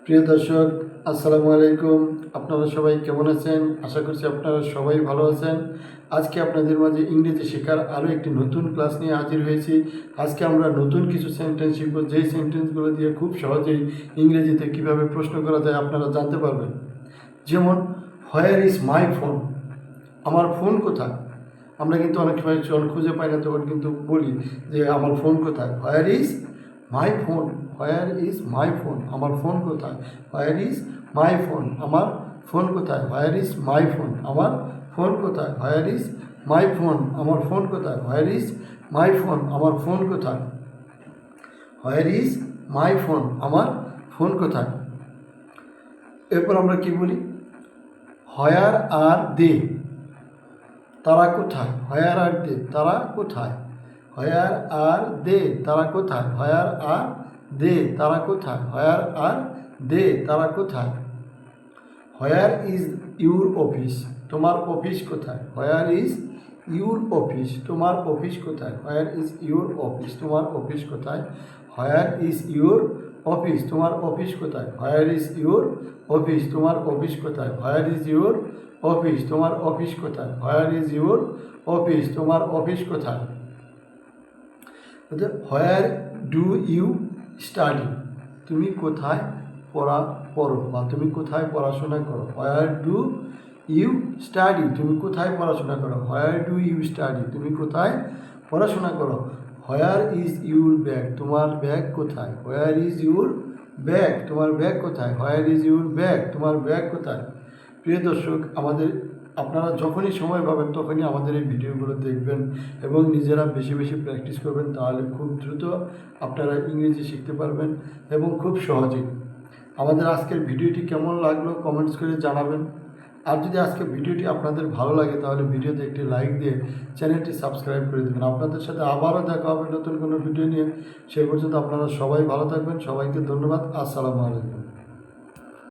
প্রিয় দর্শক, আসসালামু আলাইকুম। আপনারা সবাই কেমন আছেন? আশা করছি আপনারা সবাই ভালো আছেন। আজকে আপনাদের মাঝে ইংরেজি শেখার আরও একটি নতুন ক্লাস নিয়ে হাজির হয়েছি। আজকে আমরা নতুন কিছু সেন্টেন্স শিখব, যেই সেন্টেন্সগুলো দিয়ে খুব সহজেই ইংরেজিতে কীভাবে প্রশ্ন করা যায় আপনারা জানতে পারবেন। যেমন, হোয়ার ইজ মাই ফোন? আমার ফোন কোথায়? আমরা কিন্তু অনেক সময় খুঁজে পাই না, তখন কিন্তু বলি যে আমার ফোন কোথায়। Where is my phone? Where is my phone? আমার ফোন কোথায়? Where is my phone? আমার ফোন কোথায়? Where is my phone? আমার ফোন কোথায়? Where is my phone? আমার ফোন কোথায়? Where is my phone? আমার ফোন কোথায়? Where is my phone? আমার ফোন কোথায়? এরপর আমরা কি বলি? হোয়ার আর দে? তারা কোথায়? হোয়ার আর দে? তারা কোথায়? হোয়ার আর দে? তারা কোথায়? হোয়ার আর দে? তারা কোথায়? হোয়ার আর দে? তারা কোথায়? Where is your office? তোমার অফিস কোথায়? Where is your office? তোমার অফিস কোথায়? Where is your office? তোমার অফিস কোথায়? Where is your office? তোমার অফিস কোথায়? Where is your office? তোমার অফিস কোথায়? Where is your office? তোমার অফিস কোথায়? Where is your office? তোমার অফিস কোথায়? Where do you study? তুমি কোথায় পড়ো বা তুমি কোথায় পড়াশোনা করো? Where do you study? তুমি কোথায় পড়াশোনা করো? Where do you study? তুমি কোথায় পড়াশোনা করো? Where is your bag? তোমার ব্যাগ কোথায়? Where is your bag? তোমার ব্যাগ কোথায়? Where is your bag? তোমার ব্যাগ কোথায়? প্রিয় দর্শক, আপনারা যখনই সময় পাবেন তখনই আমাদের এই ভিডিওগুলো দেখবেন এবং নিজেরা বেশি বেশি প্র্যাকটিস করবেন, তাহলে খুব দ্রুত আপনারা ইংরেজি শিখতে পারবেন এবং খুব সহজেই। আমাদের আজকের ভিডিওটি কেমন লাগলো কমেন্টস করে জানাবেন। আর যদি আজকের ভিডিওটি আপনাদের ভালো লাগে তাহলে ভিডিওতে একটি লাইক দিয়ে চ্যানেলটি সাবস্ক্রাইব করে দেবেন। আপনাদের সাথে আবারও দেখা হবে নতুন কোনো ভিডিও নিয়ে। সেই পর্যন্ত আপনারা সবাই ভালো থাকবেন। সবাইকে ধন্যবাদ। আসসালামু আলাইকুম।